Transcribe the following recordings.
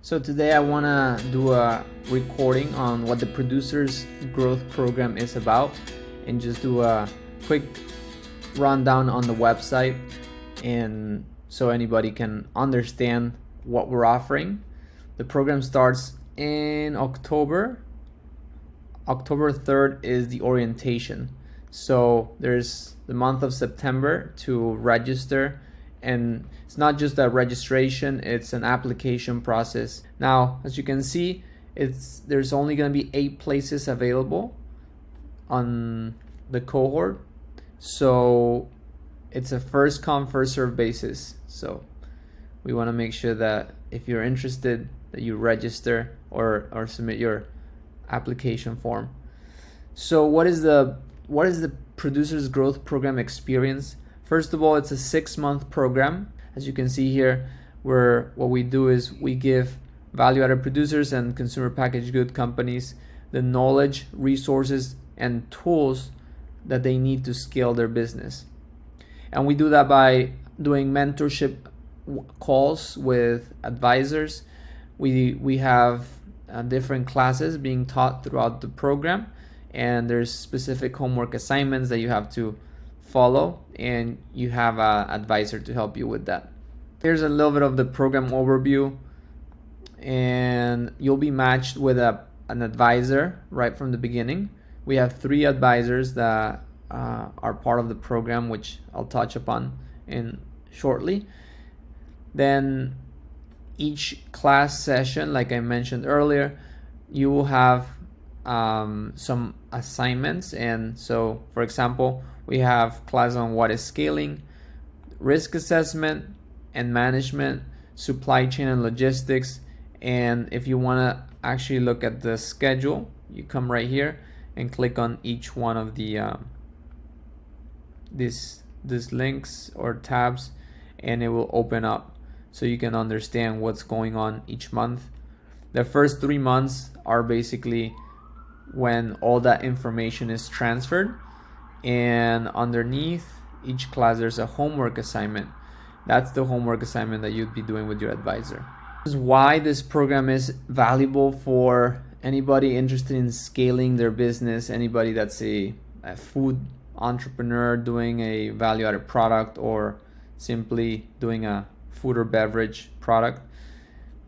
So today I want to do a recording on what the Producers Growth Program is about and just do a quick rundown on the website and so anybody can understand what we're offering. The program starts in October. October 3rd is the orientation. So there's the month of September to register, and it's not just a registration, it's an application process. Now, as you can see, there's only going to be 8 places available on the cohort. So it's a first come first serve basis. So we want to make sure that if you're interested that you register or submit your application form. So what is the Producers Growth Program experience? First of all, it's a 6-month program. As you can see here, where what we do is we give value-added producers and consumer packaged good companies the knowledge, resources, and tools that they need to scale their business. And we do that by doing mentorship calls with advisors. We have different classes being taught throughout the program, and there's specific homework assignments that you have to follow, and you have an advisor to help you with that. Here's a little bit of the program overview, and you'll be matched with an advisor right from the beginning. We have 3 advisors that are part of the program, which I'll touch upon in shortly. Then each class session, like I mentioned earlier, you will have some assignments. And so, for example, we have class on what is scaling, risk assessment and management, supply chain and logistics. And if you want to actually look at the schedule, you come right here and click on each one of the these links or tabs, and it will open up so you can understand what's going on each month. The first 3 months are basically when all that information is transferred, and underneath each class there's a homework assignment. That's the homework assignment that you'd be doing with your advisor. This is why this program is valuable for anybody interested in scaling their business, anybody that's a food entrepreneur doing a value-added product or simply doing a food or beverage product.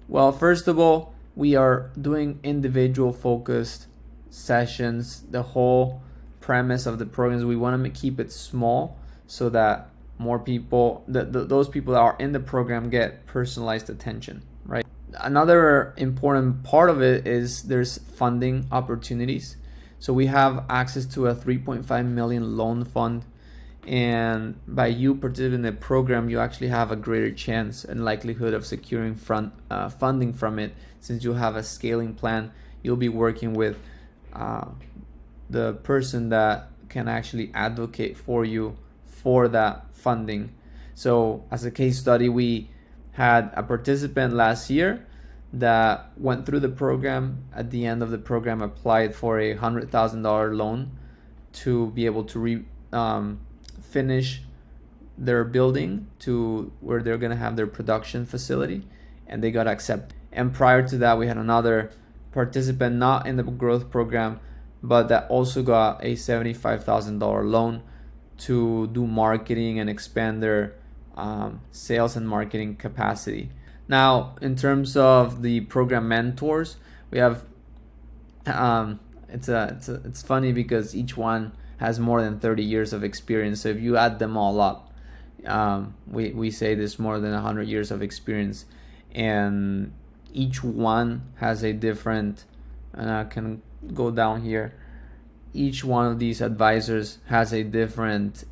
Well, first of all, we are doing individual focused sessions. The whole premise of the program is we want to keep it small so that more people, those people that are in the program, get personalized attention, right? Another important part of it is there's funding opportunities. So we have access to a 3.5 million loan fund, and by you participating in the program, you actually have a greater chance and likelihood of securing funding from it, since you have a scaling plan. You'll be working with the person that can actually advocate for you for that funding. So as a case study, we had a participant last year that went through the program. At the end of the program, applied for a $100,000 loan to be able to finish their building to where they're going to have their production facility, and they got accepted. And prior to that, we had another participant not in the growth program, but that also got a $75,000 loan to do marketing and expand their sales and marketing capacity. Now, in terms of the program mentors, we have it's funny because each one has more than 30 years of experience. So if you add them all up, we say there's more than 100 years of experience, and each one has a different, and I can go down here, each one of these advisors has a different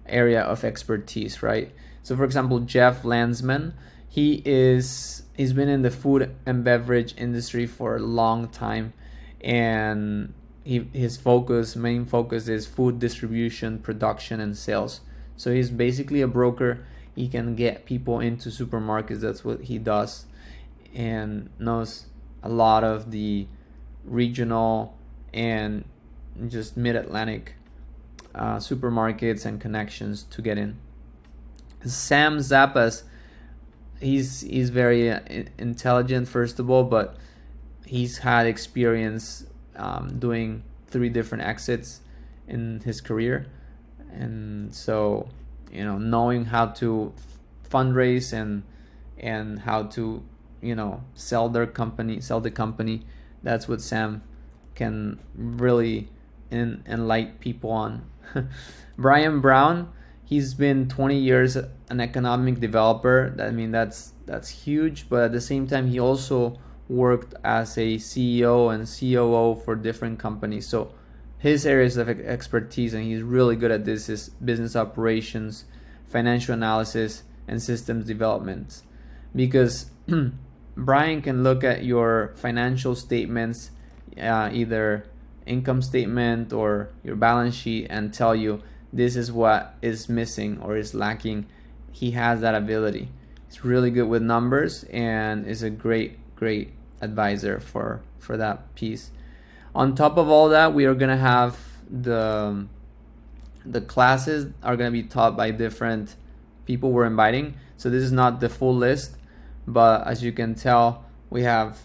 area of expertise, right? So for example, Jeff Landsman, he's been in the food and beverage industry for a long time, and his main focus is food distribution, production, and sales. So he's basically a broker. He can get people into supermarkets. That's what he does, and knows a lot of the regional and just mid-Atlantic supermarkets and connections to get in. Sam Zappas he's very intelligent, first of all, but he's had experience doing 3 different exits in his career, and so knowing how to fundraise and how to sell the company, that's what Sam can really enlighten people on. Brian Brown, he's been 20 years an economic developer. I mean, that's huge, but at the same time he also worked as a CEO and COO for different companies. So his areas of expertise, and he's really good at this, is business operations, financial analysis, and systems development. Because Brian can look at your financial statements, either income statement or your balance sheet, and tell you this is what is missing or is lacking. He has that ability. He's really good with numbers and is a great advisor for that piece. On top of all that, we are gonna have the classes are gonna be taught by different people we're inviting. So this is not the full list, but as you can tell, we have,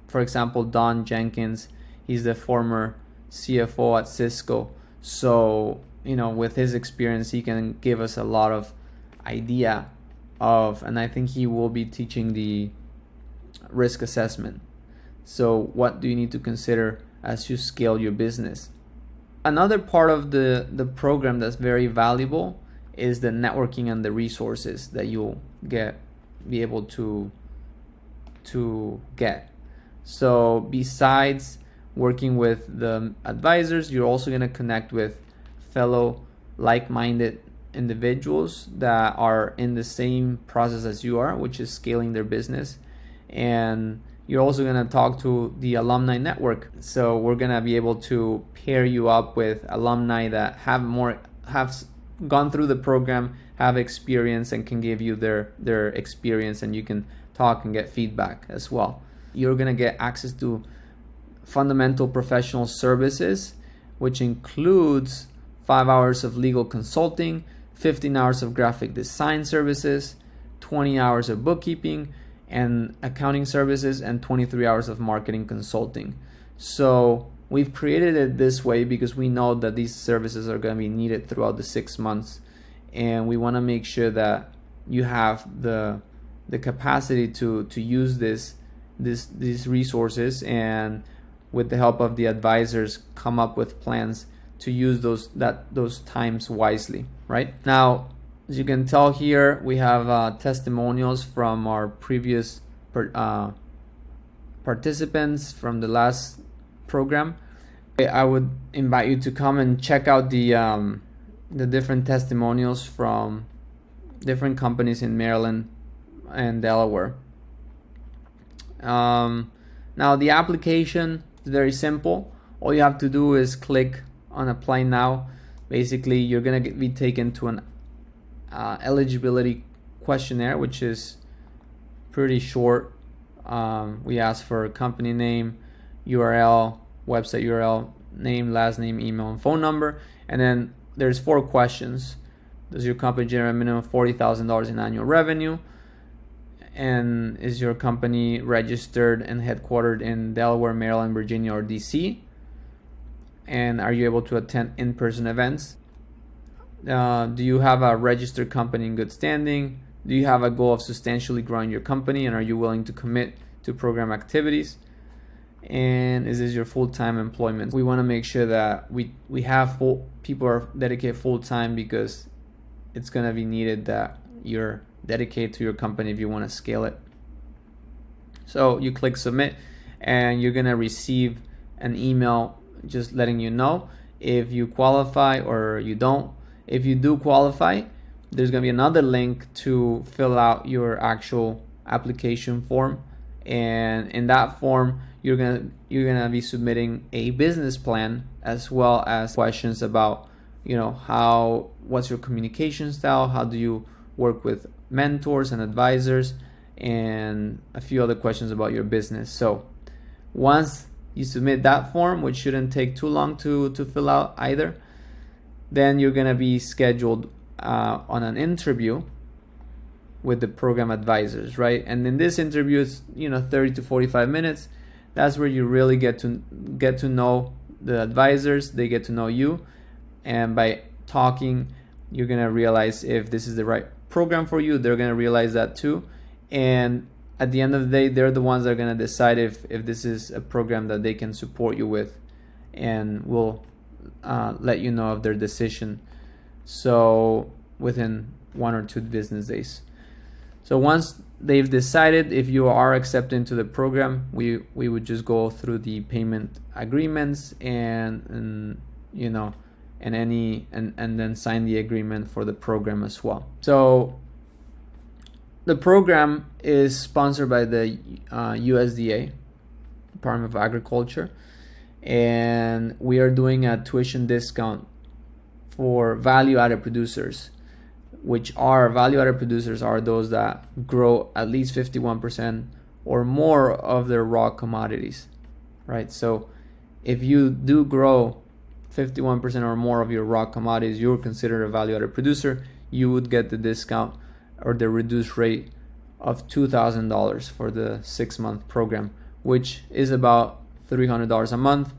for example, Don Jenkins. He's the former CFO at Cisco. So with his experience, he can give us a lot of idea of, and I think he will be teaching the risk assessment. So what do you need to consider as you scale your business? Another part of the program that's very valuable is the networking and the resources that you'll be able to get. So besides working with the advisors, you're also going to connect with fellow like-minded individuals that are in the same process as you are, which is scaling their business. And you're also going to talk to the alumni network. So we're going to be able to pair you up with alumni that have gone through the program, have experience, and can give you their experience, and you can talk and get feedback as well. You're going to get access to fundamental professional services, which includes 5 hours of legal consulting, 15 hours of graphic design services, 20 hours of bookkeeping and accounting services, and 23 hours of marketing consulting. So we've created it this way because we know that these services are going to be needed throughout the 6 months, and we want to make sure that you have the capacity to use these resources, and with the help of the advisors, come up with plans to use those times wisely. Right now, as you can tell here, we have testimonials from our previous participants from the last program. I would invite you to come and check out the different testimonials from different companies in Maryland and Delaware. Now the application is very simple. All you have to do is click on apply now. Basically, you're gonna be taken to an eligibility questionnaire, which is pretty short. We ask for company name, URL, website URL, name, last name, email, and phone number. And then there's 4 questions. Does your company generate a minimum of $40,000 in annual revenue? And is your company registered and headquartered in Delaware, Maryland, Virginia, or DC? And are you able to attend in-person events? Do you have a registered company in good standing? Do you have a goal of substantially growing your company, and are you willing to commit to program activities? And is this your full-time employment? We want to make sure that we have people are dedicated full-time, because it's going to be needed that you're dedicated to your company if you want to scale it. So you click submit, and you're going to receive an email just letting you know if you qualify or you don't. If you do qualify, there's going to be another link to fill out your actual application form, and in that form you're gonna be submitting a business plan, as well as questions about what's your communication style, how do you work with mentors and advisors, and a few other questions about your business. So once you submit that form, which shouldn't take too long to fill out either, then you're gonna be scheduled on an interview, with the program advisors, right? And in this interview, it's 30 to 45 minutes. That's where you really get to know the advisors. They get to know you, and by talking, you're gonna realize if this is the right program for you. They're gonna realize that too, and at the end of the day, they're the ones that are gonna decide if this is a program that they can support you with, and will let you know of their decision. So within 1 or 2 business days. So once they've decided if you are accepted into the program, we would just go through the payment agreements and then sign the agreement for the program as well. So the program is sponsored by the USDA, Department of Agriculture, and we are doing a tuition discount for value-added producers, which are value-added producers are those that grow at least 51% or more of their raw commodities, right? So if you do grow 51% or more of your raw commodities, you're considered a value-added producer. You would get the discount or the reduced rate of $2,000 for the 6-month program, which is about $300 a month,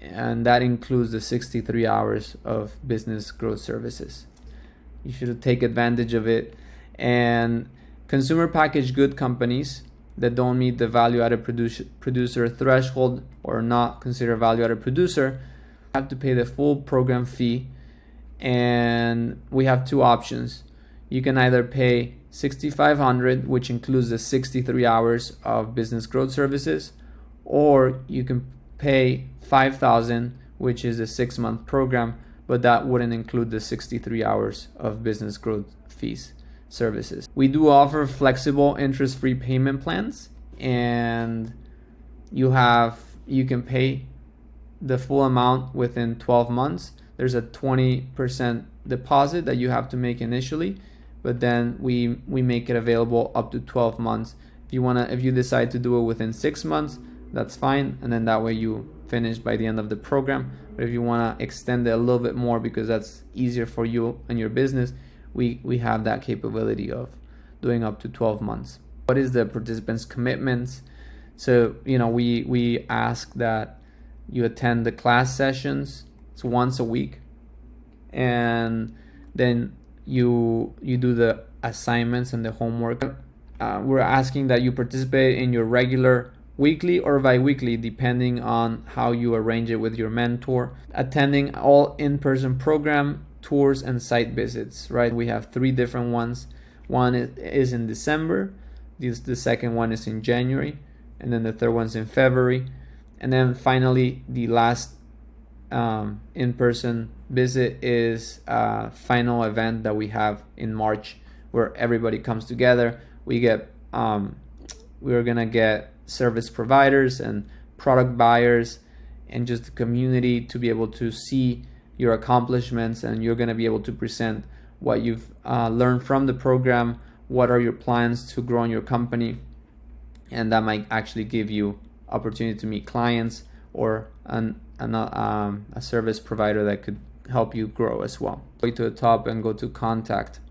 and that includes the 63 hours of business growth services. You should take advantage of it. And consumer packaged good companies that don't meet the value-added producer threshold or not considered value-added producer have to pay the full program fee. And we have 2 options. You can either pay $6,500, which includes the 63 hours of business growth services, or you can pay $5,000, which is a 6-month program, but that wouldn't include the 63 hours of business growth fees services. We do offer flexible interest-free payment plans, and you can pay the full amount within 12 months. There's a 20% deposit that you have to make initially, but then we make it available up to 12 months. If you decide to do it within 6 months, that's fine, and then that way you finish by the end of the program. But if you want to extend it a little bit more because that's easier for you and your business, we have that capability of doing up to 12 months. What is the participants' commitments? So we ask that you attend the class sessions. It's once a week, and then you do the assignments and the homework. We're asking that you participate in your regular weekly or bi-weekly, depending on how you arrange it with your mentor. Attending all in-person program tours and site visits, right? We have 3 different ones. One is in December, the second one is in January, and then the third one's in February. And then finally, the last in-person visit is a final event that we have in March, where everybody comes together. We're gonna get service providers and product buyers and just the community to be able to see your accomplishments, and you're going to be able to present what you've learned from the program, what are your plans to grow in your company, and that might actually give you opportunity to meet clients or a service provider that could help you grow as well. Go to the top and go to contact,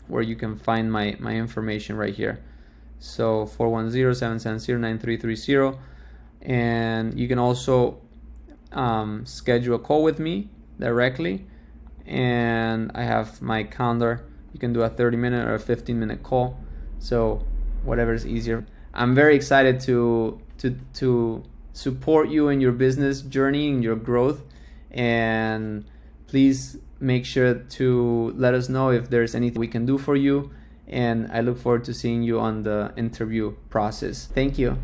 where you can find my information right here. So 410-770-9330, and you can also schedule a call with me directly, and I have my calendar. You can do a 30-minute or a 15-minute call, so whatever is easier. I'm very excited to support you in your business journey and your growth, and please make sure to let us know if there's anything we can do for you, and I look forward to seeing you on the interview process. Thank you.